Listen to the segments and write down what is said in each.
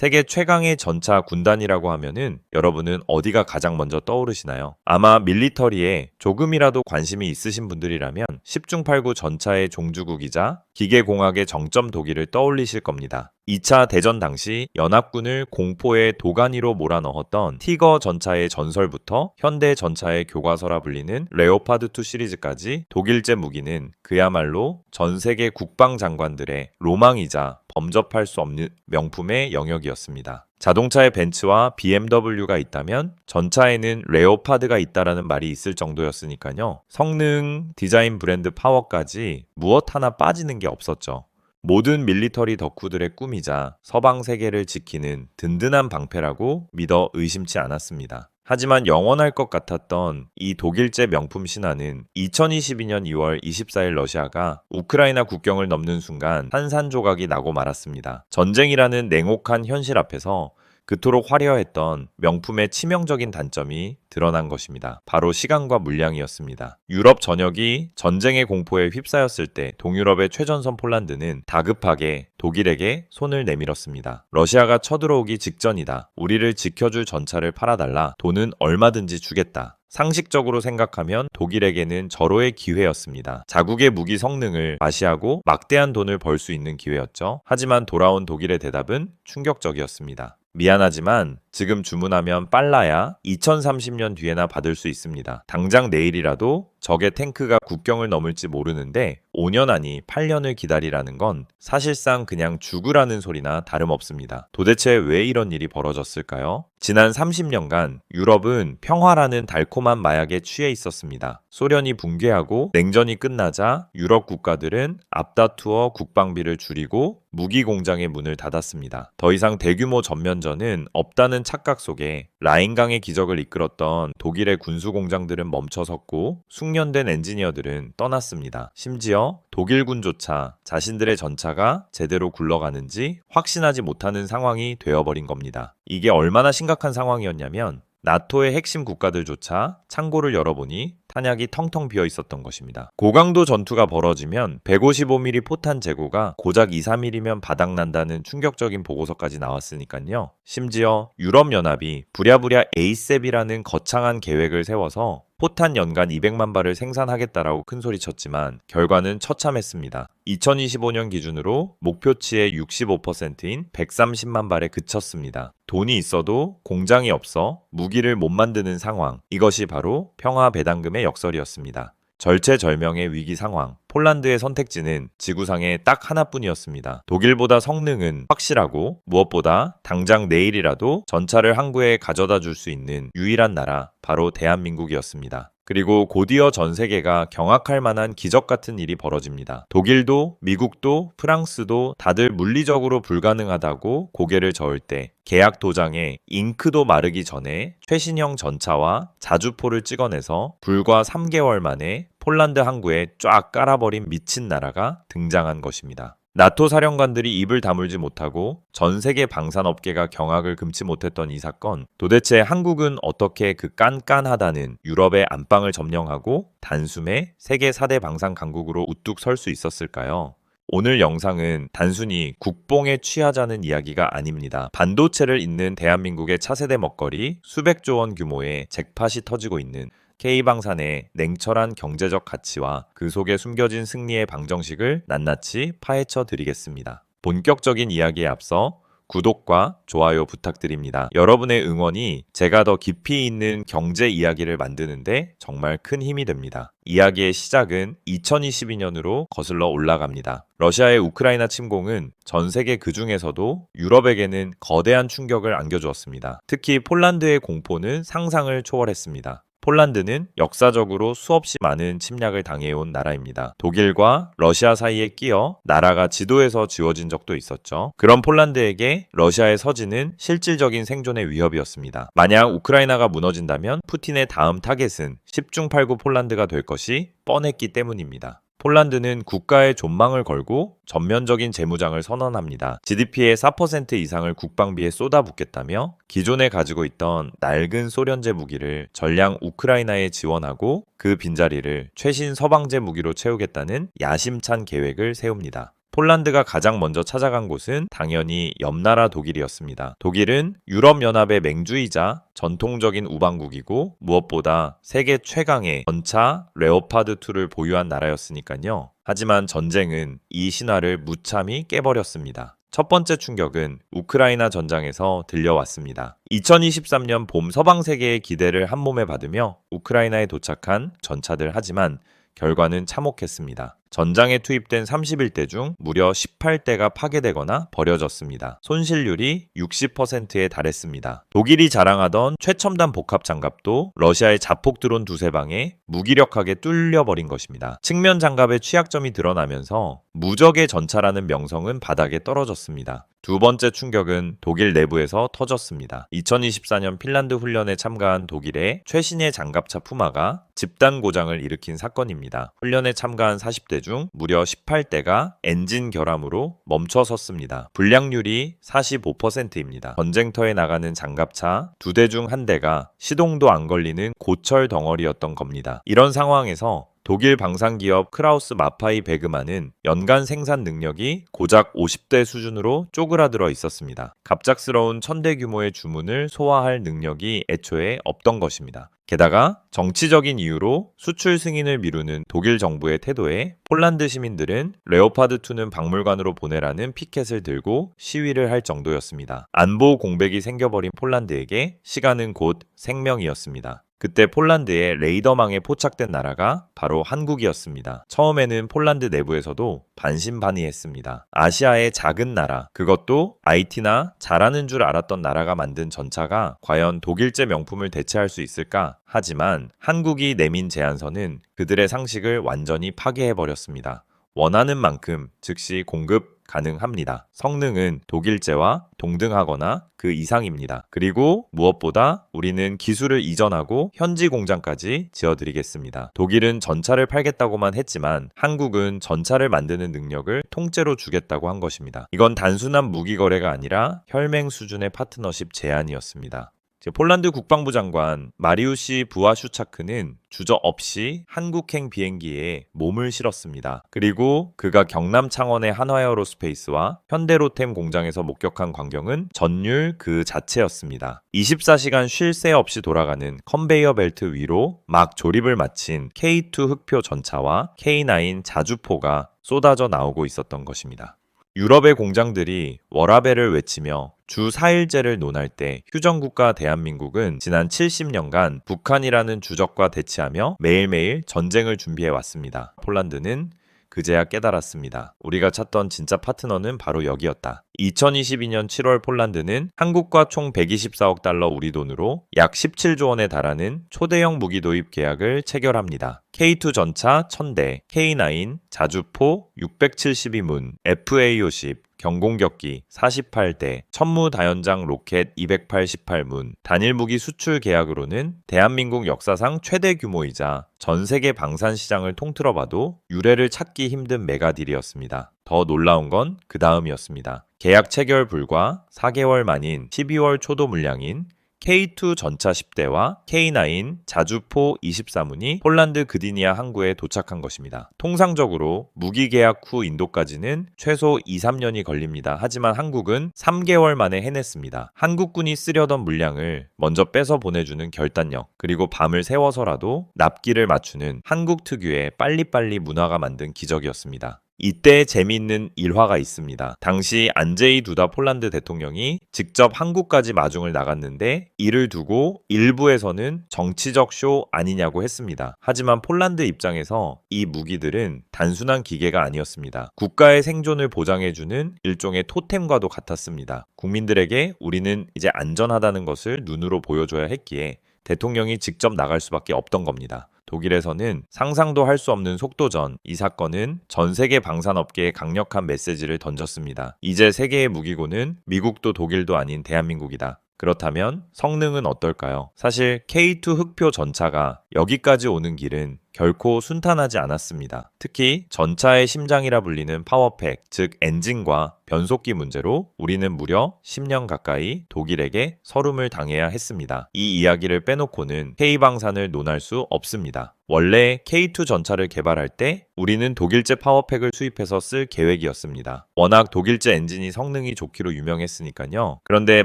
세계 최강의 전차 군단이라고 하면은 여러분은 어디가 가장 먼저 떠오르시나요? 아마 밀리터리에 조금이라도 관심이 있으신 분들이라면 10중 8구 전차의 종주국이자 기계공학의 정점 독일을 떠올리실 겁니다. 2차 대전 당시 연합군을 공포의 도가니로 몰아넣었던 티거 전차의 전설부터 현대 전차의 교과서라 불리는 레오파드2 시리즈까지 독일제 무기는 그야말로 전 세계 국방장관들의 로망이자 범접할 수 없는 명품의 영역이었습니다. 자동차에 벤츠와 BMW가 있다면 전차에는 레오파드가 있다라는 말이 있을 정도였으니까요. 성능, 디자인 브랜드 파워까지 무엇 하나 빠지는 게 없었죠. 모든 밀리터리 덕후들의 꿈이자 서방 세계를 지키는 든든한 방패라고 믿어 의심치 않았습니다. 하지만 영원할 것 같았던 이 독일제 명품 신화는 2022년 2월 24일 러시아가 우크라이나 국경을 넘는 순간 산산조각이 나고 말았습니다. 전쟁이라는 냉혹한 현실 앞에서 그토록 화려했던 명품의 치명적인 단점이 드러난 것입니다. 바로 시간과 물량이었습니다. 유럽 전역이 전쟁의 공포에 휩싸였을 때 동유럽의 최전선 폴란드는 다급하게 독일에게 손을 내밀었습니다. 러시아가 쳐들어오기 직전이다. 우리를 지켜줄 전차를 팔아달라. 돈은 얼마든지 주겠다. 상식적으로 생각하면 독일에게는 절호의 기회였습니다. 자국의 무기 성능을 과시하고 막대한 돈을 벌 수 있는 기회였죠. 하지만 돌아온 독일의 대답은 충격적이었습니다. 미안하지만 지금 주문하면 빨라야 2030년 뒤에나 받을 수 있습니다. 당장 내일이라도 적의 탱크가 국경을 넘을지 모르는데 5년 아니 8년을 기다리라는 건 사실상 그냥 죽으라는 소리나 다름없습니다. 도대체 왜 이런 일이 벌어졌을까요? 지난 30년간 유럽은 평화라는 달콤한 마약에 취해 있었습니다. 소련이 붕괴하고 냉전이 끝나자 유럽 국가들은 앞다투어 국방비를 줄이고 무기 공장의 문을 닫았습니다. 더 이상 대규모 전면전은 없다는 착각 속에 라인강의 기적을 이끌었던 독일의 군수 공장들은 멈춰섰고 숙련된 엔지니어들은 떠났습니다. 심지어 독일군조차 자신들의 전차가 제대로 굴러가는지 확신하지 못하는 상황이 되어버린 겁니다. 이게 얼마나 심각한 상황이었냐면 나토의 핵심 국가들조차 창고를 열어보니 탄약이 텅텅 비어 있었던 것입니다. 고강도 전투가 벌어지면 155mm 포탄 재고가 고작 2, 3mm면 바닥난다는 충격적인 보고서까지 나왔으니까요. 심지어 유럽연합이 부랴부랴 에이셉이라는 거창한 계획을 세워서 포탄 연간 200만 발을 생산하겠다라고 큰소리쳤지만 결과는 처참했습니다. 2025년 기준으로 목표치의 65%인 130만 발에 그쳤습니다. 돈이 있어도 공장이 없어 무기를 못 만드는 상황. 이것이 바로 평화 배당금의 역설이었습니다. 절체절명의 위기 상황. 폴란드의 선택지는 지구상에 딱 하나뿐이었습니다. 독일보다 성능은 확실하고 무엇보다 당장 내일이라도 전차를 항구에 가져다 줄 수 있는 유일한 나라, 바로 대한민국이었습니다. 그리고 곧이어 전 세계가 경악할 만한 기적 같은 일이 벌어집니다. 독일도, 미국도, 프랑스도 다들 물리적으로 불가능하다고 고개를 저을 때 계약 도장에 잉크도 마르기 전에 최신형 전차와 자주포를 찍어내서 불과 3개월 만에 폴란드 항구에 쫙 깔아버린 미친 나라가 등장한 것입니다. 나토 사령관들이 입을 다물지 못하고 전 세계 방산업계가 경악을 금치 못했던 이 사건, 도대체 한국은 어떻게 그 깐깐하다는 유럽의 안방을 점령하고 단숨에 세계 4대 방산 강국으로 우뚝 설 수 있었을까요? 오늘 영상은 단순히 국뽕에 취하자는 이야기가 아닙니다. 반도체를 잇는 대한민국의 차세대 먹거리, 수백조 원 규모의 잭팟이 터지고 있는 K방산의 냉철한 경제적 가치와 그 속에 숨겨진 승리의 방정식을 낱낱이 파헤쳐 드리겠습니다. 본격적인 이야기에 앞서 구독과 좋아요 부탁드립니다. 여러분의 응원이 제가 더 깊이 있는 경제 이야기를 만드는데 정말 큰 힘이 됩니다. 이야기의 시작은 2022년으로 거슬러 올라갑니다. 러시아의 우크라이나 침공은 전 세계 그 중에서도 유럽에게는 거대한 충격을 안겨주었습니다. 특히 폴란드의 공포는 상상을 초월했습니다. 폴란드는 역사적으로 수없이 많은 침략을 당해온 나라입니다. 독일과 러시아 사이에 끼어 나라가 지도에서 지워진 적도 있었죠. 그런 폴란드에게 러시아의 서지는 실질적인 생존의 위협이었습니다. 만약 우크라이나가 무너진다면 푸틴의 다음 타겟은 10중 8구 폴란드가 될 것이 뻔했기 때문입니다. 폴란드는 국가의 존망을 걸고 전면적인 재무장을 선언합니다. GDP의 4% 이상을 국방비에 쏟아붓겠다며 기존에 가지고 있던 낡은 소련제 무기를 전량 우크라이나에 지원하고 그 빈자리를 최신 서방제 무기로 채우겠다는 야심찬 계획을 세웁니다. 폴란드가 가장 먼저 찾아간 곳은 당연히 옆나라 독일이었습니다. 독일은 유럽연합의 맹주이자 전통적인 우방국이고 무엇보다 세계 최강의 전차 레오파드2를 보유한 나라였으니까요. 하지만 전쟁은 이 신화를 무참히 깨버렸습니다. 첫 번째 충격은 우크라이나 전장에서 들려왔습니다. 2023년 봄 서방 세계의 기대를 한몸에 받으며 우크라이나에 도착한 전차들 하지만 결과는 참혹했습니다. 전장에 투입된 31대 중 무려 18대가 파괴되거나 버려졌습니다. 손실률이 60%에 달했습니다. 독일이 자랑하던 최첨단 복합 장갑도 러시아의 자폭 드론 두세 방에 무기력하게 뚫려버린 것입니다. 측면 장갑의 취약점이 드러나면서 무적의 전차라는 명성은 바닥에 떨어졌습니다. 두 번째 충격은 독일 내부에서 터졌습니다. 2024년 핀란드 훈련에 참가한 독일의 최신의 장갑차 푸마가 집단 고장을 일으킨 사건입니다. 훈련에 참가한 40대 중 무려 18대가 엔진 결함으로 멈춰섰습니다. 불량률이 45%입니다. 전쟁터에 나가는 장갑차 2대 중 1대가 시동도 안 걸리는 고철 덩어리였던 겁니다. 이런 상황에서 독일 방산기업 크라우스 마파이 베그만은 연간 생산 능력이 고작 50대 수준으로 쪼그라들어 있었습니다. 갑작스러운 1000대 규모의 주문을 소화할 능력이 애초에 없던 것입니다. 게다가 정치적인 이유로 수출 승인을 미루는 독일 정부의 태도에 폴란드 시민들은 레오파드2는 박물관으로 보내라는 피켓을 들고 시위를 할 정도였습니다. 안보 공백이 생겨버린 폴란드에게 시간은 곧 생명이었습니다. 그때 폴란드의 레이더망에 포착된 나라가 바로 한국이었습니다. 처음에는 폴란드 내부에서도 반신반의했습니다. 아시아의 작은 나라, 그것도 IT나 잘하는 줄 알았던 나라가 만든 전차가 과연 독일제 명품을 대체할 수 있을까? 하지만 한국이 내민 제안서는 그들의 상식을 완전히 파괴해버렸습니다. 원하는 만큼 즉시 공급 가능합니다. 성능은 독일제와 동등하거나 그 이상입니다. 그리고 무엇보다 우리는 기술을 이전하고 현지 공장까지 지어드리겠습니다. 독일은 전차를 팔겠다고만 했지만 한국은 전차를 만드는 능력을 통째로 주겠다고 한 것입니다. 이건 단순한 무기 거래가 아니라 혈맹 수준의 파트너십 제안이었습니다. 폴란드 국방부 장관 마리우시 부아슈차크는 주저없이 한국행 비행기에 몸을 실었습니다. 그리고 그가 경남 창원의 한화에어로스페이스와 현대로템 공장에서 목격한 광경은 전율 그 자체였습니다. 24시간 쉴 새 없이 돌아가는 컨베이어 벨트 위로 막 조립을 마친 K2 흑표 전차와 K9 자주포가 쏟아져 나오고 있었던 것입니다. 유럽의 공장들이 워라벨을 외치며 주 4일제를 논할 때 휴전국가 대한민국은 지난 70년간 북한이라는 주적과 대치하며 매일매일 전쟁을 준비해 왔습니다. 폴란드는 그제야 깨달았습니다. 우리가 찾던 진짜 파트너는 바로 여기였다. 2022년 7월 폴란드는 한국과 총 124억 달러 우리 돈으로 약 17조 원에 달하는 초대형 무기 도입 계약을 체결합니다. K2 전차 1000대, K9 자주포 672문, FA50 경공격기 48대, 천무다연장 로켓 288문, 단일무기 수출 계약으로는 대한민국 역사상 최대 규모이자 전 세계 방산 시장을 통틀어 봐도 유례를 찾기 힘든 메가딜이었습니다. 더 놀라운 건 그 다음이었습니다. 계약 체결 불과 4개월 만인 12월 초도 물량인 K2 전차 10대와 K9 자주포 24문이 폴란드 그디니아 항구에 도착한 것입니다. 통상적으로 무기 계약 후 인도까지는 최소 2-3년이 걸립니다. 하지만 한국은 3개월 만에 해냈습니다. 한국군이 쓰려던 물량을 먼저 뺏어 보내주는 결단력, 그리고 밤을 새워서라도 납기를 맞추는 한국 특유의 빨리빨리 문화가 만든 기적이었습니다. 이때 재미있는 일화가 있습니다. 당시 안제이 두다 폴란드 대통령이 직접 한국까지 마중을 나갔는데 이를 두고 일부에서는 정치적 쇼 아니냐고 했습니다. 하지만 폴란드 입장에서 이 무기들은 단순한 기계가 아니었습니다. 국가의 생존을 보장해주는 일종의 토템과도 같았습니다. 국민들에게 우리는 이제 안전하다는 것을 눈으로 보여줘야 했기에 대통령이 직접 나갈 수밖에 없던 겁니다. 독일에서는 상상도 할 수 없는 속도전, 이 사건은 전 세계 방산업계에 강력한 메시지를 던졌습니다. 이제 세계의 무기고는 미국도 독일도 아닌 대한민국이다. 그렇다면 성능은 어떨까요? 사실 K2 흑표 전차가 여기까지 오는 길은 결코 순탄하지 않았습니다. 특히 전차의 심장이라 불리는 파워팩, 즉 엔진과 변속기 문제로 우리는 무려 10년 가까이 독일에게 서름을 당해야 했습니다. 이 이야기를 빼놓고는 K방산을 논할 수 없습니다. 합니다. 원래 K2 전차를 개발할 때 우리는 독일제 파워팩을 수입해서 쓸 계획이었습니다. 워낙 독일제 엔진이 성능이 좋기로 유명했으니까요. 그런데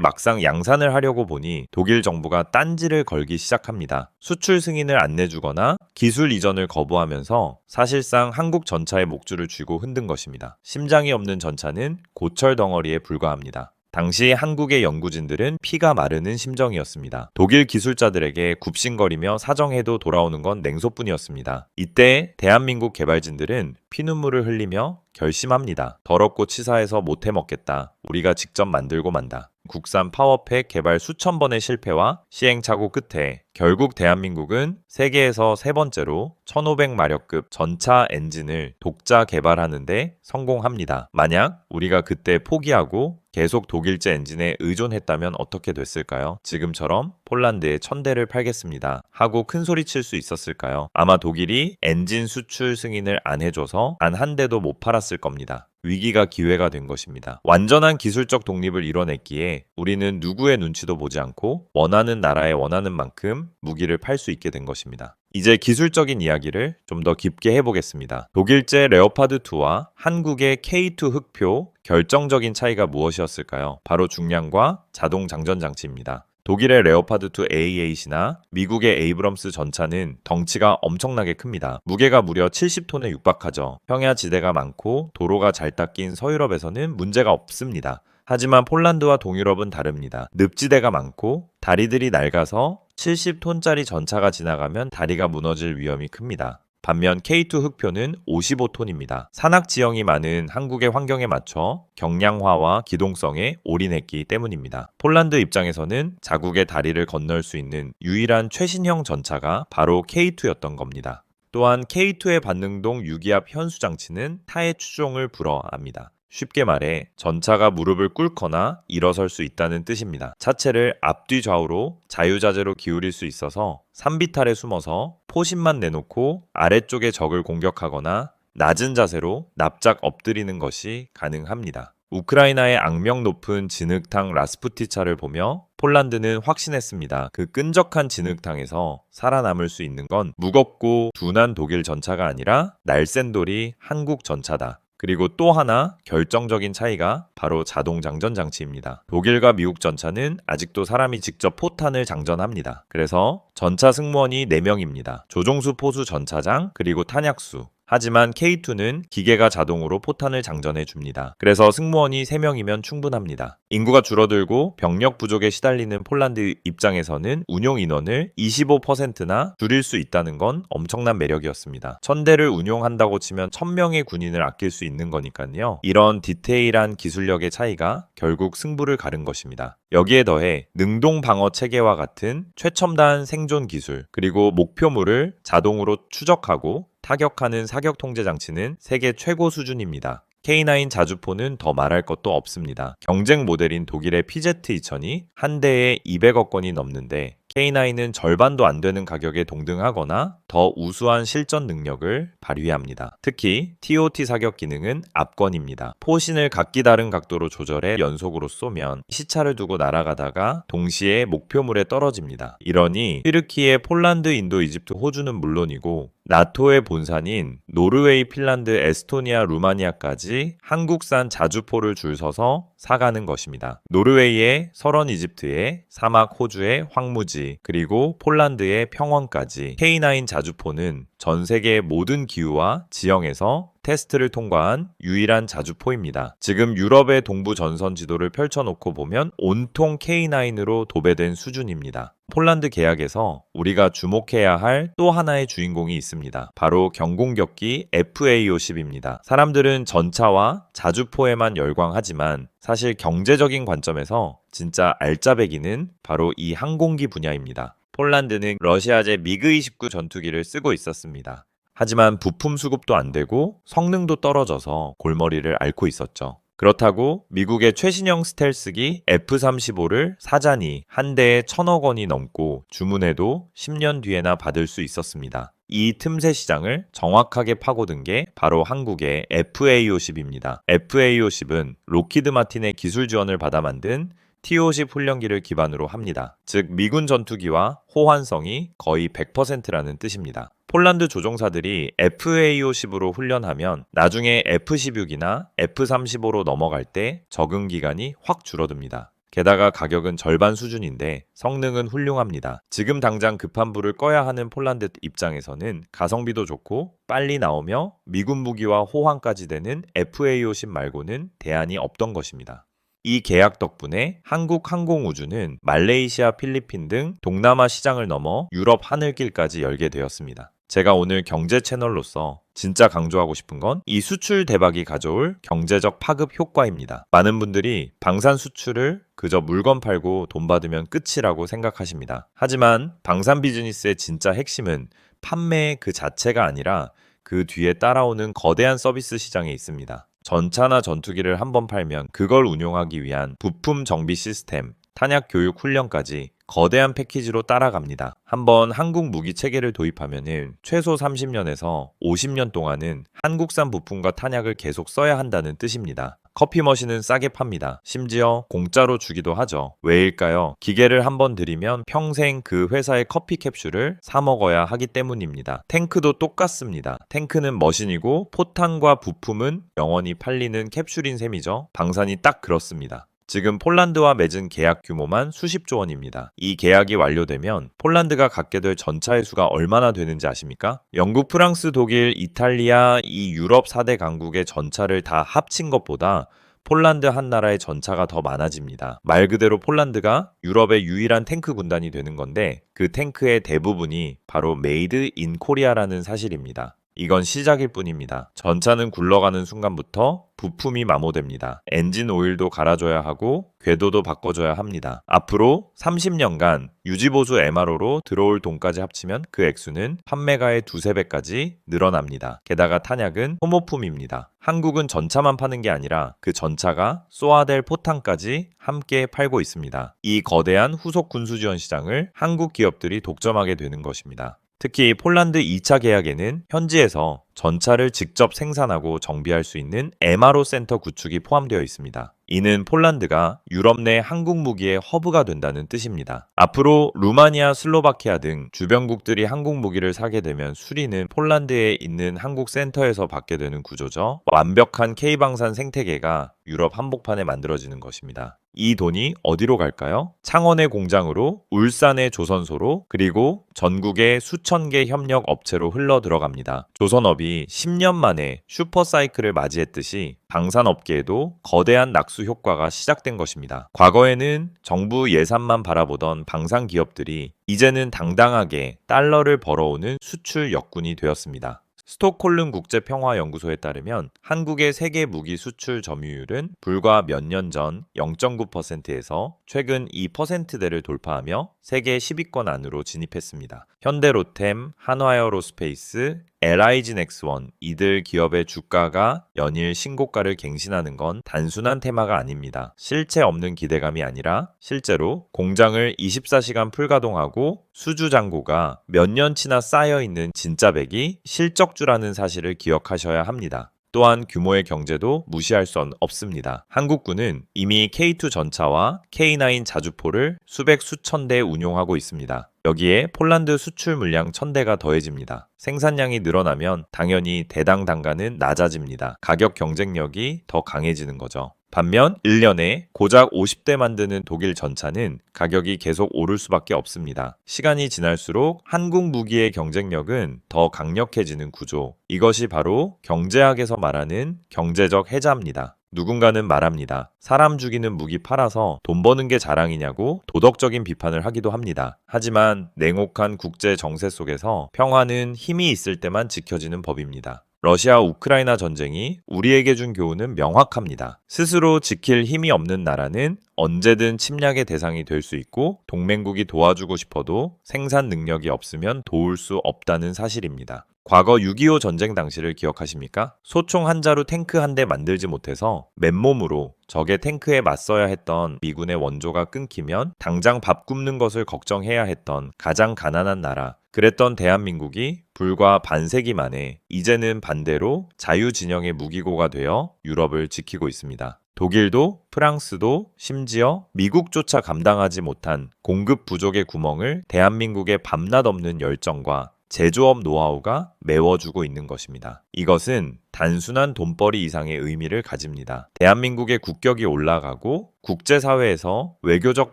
막상 양산을 하려고 보니 독일 정부가 딴지를 걸기 시작합니다. 수출 승인을 안 내주거나 기술 이전을 거부하면서 사실상 한국 전차의 목줄을 쥐고 흔든 것입니다. 심장이 없는 전차는 고철 덩어리에 불과합니다. 당시 한국의 연구진들은 피가 마르는 심정이었습니다. 독일 기술자들에게 굽신거리며 사정해도 돌아오는 건 냉소뿐이었습니다. 이때 대한민국 개발진들은 피눈물을 흘리며 결심합니다. 더럽고 치사해서 못해 먹겠다. 우리가 직접 만들고 만다. 국산 파워팩 개발 수천 번의 실패와 시행착오 끝에 결국 대한민국은 세계에서 세 번째로 1500마력급 전차 엔진을 독자 개발하는데 성공합니다. 만약 우리가 그때 포기하고 계속 독일제 엔진에 의존했다면 어떻게 됐을까요? 지금처럼 폴란드에 1000대를 팔겠습니다 하고 큰 소리 칠 수 있었을까요? 아마 독일이 엔진 수출 승인을 안 해줘서 단 한 대도 못 팔았을 겁니다. 위기가 기회가 된 것입니다. 완전한 기술적 독립을 이뤄냈기에 우리는 누구의 눈치도 보지 않고 원하는 나라에 원하는 만큼 무기를 팔 수 있게 된 것입니다. 이제 기술적인 이야기를 좀 더 깊게 해보겠습니다. 독일제 레오파드2와 한국의 K2 흑표 결정적인 차이가 무엇이었을까요? 바로 중량과 자동 장전 장치입니다. 독일의 레오파드2 A8이나 미국의 에이브럼스 전차는 덩치가 엄청나게 큽니다. 무게가 무려 70톤에 육박하죠. 평야지대가 많고 도로가 잘 닦인 서유럽에서는 문제가 없습니다. 하지만 폴란드와 동유럽은 다릅니다. 늪지대가 많고 다리들이 낡아서 70톤짜리 전차가 지나가면 다리가 무너질 위험이 큽니다. 반면 K2 흑표는 55톤입니다. 산악 지형이 많은 한국의 환경에 맞춰 경량화와 기동성에 올인했기 때문입니다. 폴란드 입장에서는 자국의 다리를 건널 수 있는 유일한 최신형 전차가 바로 K2였던 겁니다. 또한 K2의 반능동 유기압 현수 장치는 타의 추종을 불허합니다. 쉽게 말해 전차가 무릎을 꿇거나 일어설 수 있다는 뜻입니다. 차체를 앞뒤 좌우로 자유자재로 기울일 수 있어서 산비탈에 숨어서 포신만 내놓고 아래쪽에 적을 공격하거나 낮은 자세로 납작 엎드리는 것이 가능합니다. 우크라이나의 악명 높은 진흙탕 라스푸티차를 보며 폴란드는 확신했습니다. 그 끈적한 진흙탕에서 살아남을 수 있는 건 무겁고 둔한 독일 전차가 아니라 날쌘 돌이 한국 전차다. 그리고 또 하나 결정적인 차이가 바로 자동 장전 장치입니다. 독일과 미국 전차는 아직도 사람이 직접 포탄을 장전합니다. 그래서 전차 승무원이 4명입니다. 조종수, 포수, 전차장, 그리고 탄약수. 하지만 K2는 기계가 자동으로 포탄을 장전해 줍니다. 그래서 승무원이 3명이면 충분합니다. 인구가 줄어들고 병력 부족에 시달리는 폴란드 입장에서는 운용 인원을 25%나 줄일 수 있다는 건 엄청난 매력이었습니다. 1000대를 운용한다고 치면 1000명의 군인을 아낄 수 있는 거니까요. 이런 디테일한 기술력의 차이가 결국 승부를 가른 것입니다. 여기에 더해 능동 방어 체계와 같은 최첨단 생존 기술, 그리고 목표물을 자동으로 추적하고 타격하는 사격 통제 장치는 세계 최고 수준입니다. K9 자주포는 더 말할 것도 없습니다. 경쟁 모델인 독일의 PZ2000이 한 대에 200억 원이 넘는데 K9은 절반도 안 되는 가격에 동등하거나 더 우수한 실전 능력을 발휘합니다. 특히 TOT 사격 기능은 압권입니다. 포신을 각기 다른 각도로 조절해 연속으로 쏘면 시차를 두고 날아가다가 동시에 목표물에 떨어집니다. 이러니 튀르키예, 폴란드, 인도, 이집트, 호주는 물론이고 나토의 본산인 노르웨이, 핀란드, 에스토니아, 루마니아까지 한국산 자주포를 줄 서서 사가는 것입니다. 노르웨이의 설원, 이집트의 사막, 호주의 황무지, 그리고 폴란드의 평원까지 K9 자주포는 전 세계의 모든 기후와 지형에서 테스트를 통과한 유일한 자주포입니다. 지금 유럽의 동부 전선 지도를 펼쳐놓고 보면 온통 K9으로 도배된 수준입니다. 폴란드 계약에서 우리가 주목해야 할 또 하나의 주인공이 있습니다. 바로 경공격기 FA50입니다. 사람들은 전차와 자주포에만 열광하지만 사실 경제적인 관점에서 진짜 알짜배기는 바로 이 항공기 분야입니다. 폴란드는 러시아제 미그-29 전투기를 쓰고 있었습니다. 하지만 부품 수급도 안 되고 성능도 떨어져서 골머리를 앓고 있었죠. 그렇다고 미국의 최신형 스텔스기 F-35를 사자니 한 대에 1000억 원이 넘고 주문해도 10년 뒤에나 받을 수 있었습니다. 이 틈새 시장을 정확하게 파고든 게 바로 한국의 FA50입니다. FA50은 로키드 마틴의 기술 지원을 받아 만든 T-50 훈련기를 기반으로 합니다. 즉 미군 전투기와 호환성이 거의 100%라는 뜻입니다. 폴란드 조종사들이 FA-50으로 훈련하면 나중에 F-16이나 F-35로 넘어갈 때 적응 기간이 확 줄어듭니다. 게다가 가격은 절반 수준인데 성능은 훌륭합니다. 지금 당장 급한 불을 꺼야 하는 폴란드 입장에서는 가성비도 좋고 빨리 나오며 미군 무기와 호환까지 되는 FA-50 말고는 대안이 없던 것입니다. 이 계약 덕분에 한국 항공우주는 말레이시아, 필리핀 등 동남아 시장을 넘어 유럽 하늘길까지 열게 되었습니다. 제가 오늘 경제 채널로서 진짜 강조하고 싶은 건 이 수출 대박이 가져올 경제적 파급 효과입니다. 많은 분들이 방산 수출을 그저 물건 팔고 돈 받으면 끝이라고 생각하십니다. 하지만 방산 비즈니스의 진짜 핵심은 판매 그 자체가 아니라 그 뒤에 따라오는 거대한 서비스 시장에 있습니다. 전차나 전투기를 한번 팔면 그걸 운용하기 위한 부품 정비 시스템, 탄약 교육 훈련까지 거대한 패키지로 따라갑니다. 한번 한국 무기 체계를 도입하면은 최소 30년에서 50년 동안은 한국산 부품과 탄약을 계속 써야 한다는 뜻입니다. 커피 머신은 싸게 팝니다. 심지어 공짜로 주기도 하죠. 왜일까요? 기계를 한번 들이면 평생 그 회사의 커피 캡슐을 사 먹어야 하기 때문입니다. 탱크도 똑같습니다. 탱크는 머신이고 포탄과 부품은 영원히 팔리는 캡슐인 셈이죠. 방산이 딱 그렇습니다. 지금 폴란드와 맺은 계약 규모만 수십조 원입니다. 이 계약이 완료되면 폴란드가 갖게 될 전차의 수가 얼마나 되는지 아십니까? 영국, 프랑스, 독일, 이탈리아 이 유럽 4대 강국의 전차를 다 합친 것보다 폴란드 한 나라의 전차가 더 많아집니다. 말 그대로 폴란드가 유럽의 유일한 탱크 군단이 되는 건데 그 탱크의 대부분이 바로 메이드 인 코리아라는 사실입니다. 이건 시작일 뿐입니다. 전차는 굴러가는 순간부터 부품이 마모됩니다. 엔진 오일도 갈아줘야 하고 궤도도 바꿔줘야 합니다. 앞으로 30년간 유지보수 MRO로 들어올 돈까지 합치면 그 액수는 판매가의 두세 배까지 늘어납니다. 게다가 탄약은 소모품입니다. 한국은 전차만 파는 게 아니라 그 전차가 쏘아야 될 포탄까지 함께 팔고 있습니다. 이 거대한 후속 군수지원 시장을 한국 기업들이 독점하게 되는 것입니다. 특히 폴란드 2차 계약에는 현지에서 전차를 직접 생산하고 정비할 수 있는 MRO 센터 구축이 포함되어 있습니다. 이는 폴란드가 유럽 내 한국 무기의 허브가 된다는 뜻입니다. 앞으로 루마니아, 슬로바키아 등 주변국들이 한국 무기를 사게 되면 수리는 폴란드에 있는 한국 센터에서 받게 되는 구조죠. 완벽한 K방산 생태계가 유럽 한복판에 만들어지는 것입니다. 이 돈이 어디로 갈까요? 창원의 공장으로, 울산의 조선소로, 그리고 전국의 수천 개 협력 업체로 흘러 들어갑니다. 조선업이 10년 만에 슈퍼사이클을 맞이했듯이 방산업계에도 거대한 낙수 효과가 시작된 것입니다. 과거에는 정부 예산만 바라보던 방산 기업들이 이제는 당당하게 달러를 벌어오는 수출 역군이 되었습니다. 스톡홀름 국제평화연구소에 따르면 한국의 세계 무기 수출 점유율은 불과 몇 년 전 0.9%에서 최근 2%대를 돌파하며 세계 10위권 안으로 진입했습니다. 현대로템, 한화에어로스페이스, LIG넥스원 이들 기업의 주가가 연일 신고가를 갱신하는 건 단순한 테마가 아닙니다. 실체 없는 기대감이 아니라 실제로 공장을 24시간 풀가동하고 수주 잔고가 몇 년치나 쌓여있는 진짜백이 실적주라는 사실을 기억하셔야 합니다. 또한 규모의 경제도 무시할 수 없습니다. 한국군은 이미 K2 전차와 K9 자주포를 수백 수천 대 운용하고 있습니다. 여기에 폴란드 수출 물량 1000대가 더해집니다. 생산량이 늘어나면 당연히 대당 단가는 낮아집니다. 가격 경쟁력이 더 강해지는 거죠. 반면 1년에 고작 50대 만드는 독일 전차는 가격이 계속 오를 수밖에 없습니다. 시간이 지날수록 한국 무기의 경쟁력은 더 강력해지는 구조. 이것이 바로 경제학에서 말하는 경제적 해자입니다. 누군가는 말합니다. 사람 죽이는 무기 팔아서 돈 버는 게 자랑이냐고 도덕적인 비판을 하기도 합니다. 하지만 냉혹한 국제 정세 속에서 평화는 힘이 있을 때만 지켜지는 법입니다. 러시아 우크라이나 전쟁이 우리에게 준 교훈은 명확합니다. 스스로 지킬 힘이 없는 나라는 언제든 침략의 대상이 될 수 있고 동맹국이 도와주고 싶어도 생산 능력이 없으면 도울 수 없다는 사실입니다. 과거 6.25 전쟁 당시를 기억하십니까? 소총 한 자루 탱크 한 대 만들지 못해서 맨몸으로 적의 탱크에 맞서야 했던 미군의 원조가 끊기면 당장 밥 굶는 것을 걱정해야 했던 가장 가난한 나라. 그랬던 대한민국이 불과 반세기 만에 이제는 반대로 자유진영의 무기고가 되어 유럽을 지키고 있습니다. 독일도 프랑스도 심지어 미국조차 감당하지 못한 공급 부족의 구멍을 대한민국의 밤낮 없는 열정과 제조업 노하우가 메워주고 있는 것입니다. 이것은 단순한 돈벌이 이상의 의미를 가집니다. 대한민국의 국격이 올라가고 국제사회에서 외교적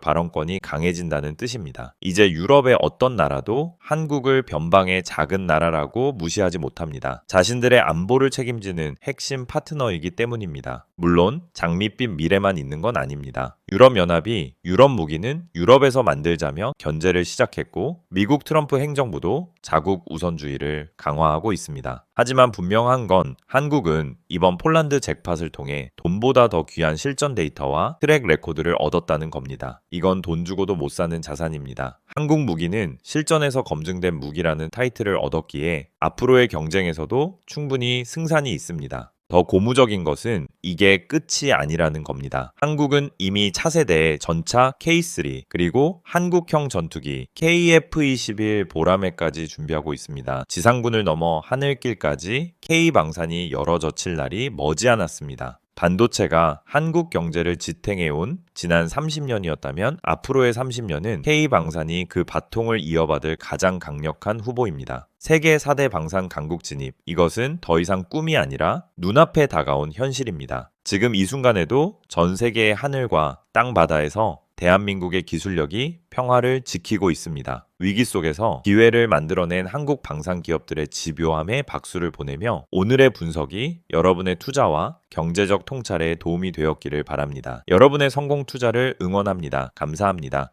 발언권이 강해진다는 뜻입니다. 이제 유럽의 어떤 나라도 한국을 변방의 작은 나라라고 무시하지 못합니다. 자신들의 안보를 책임지는 핵심 파트너이기 때문입니다. 물론 장밋빛 미래만 있는 건 아닙니다. 유럽연합이 유럽 무기는 유럽에서 만들자며 견제를 시작했고 미국 트럼프 행정부도 자국 우선주의를 강화하고 있습니다. 하지만 분명한 건 한국은 이번 폴란드 잭팟을 통해 돈보다 더 귀한 실전 데이터와 트랙 레코드를 얻었다는 겁니다. 이건 돈 주고도 못 사는 자산입니다. 한국 무기는 실전에서 검증된 무기라는 타이틀을 얻었기에 앞으로의 경쟁에서도 충분히 승산이 있습니다. 더 고무적인 것은 이게 끝이 아니라는 겁니다. 한국은 이미 차세대의 전차 K3 그리고 한국형 전투기 KF-21 보라매까지 준비하고 있습니다. 지상군을 넘어 하늘길까지 K방산이 열어젖힐 날이 머지않았습니다. 반도체가 한국 경제를 지탱해온 지난 30년이었다면 앞으로의 30년은 K방산이 그 바통을 이어받을 가장 강력한 후보입니다. 세계 4대 방산 강국 진입, 이것은 더 이상 꿈이 아니라 눈앞에 다가온 현실입니다. 지금 이 순간에도 전 세계의 하늘과 땅 바다에서 대한민국의 기술력이 평화를 지키고 있습니다. 위기 속에서 기회를 만들어낸 한국 방산 기업들의 집요함에 박수를 보내며 오늘의 분석이 여러분의 투자와 경제적 통찰에 도움이 되었기를 바랍니다. 여러분의 성공 투자를 응원합니다. 감사합니다.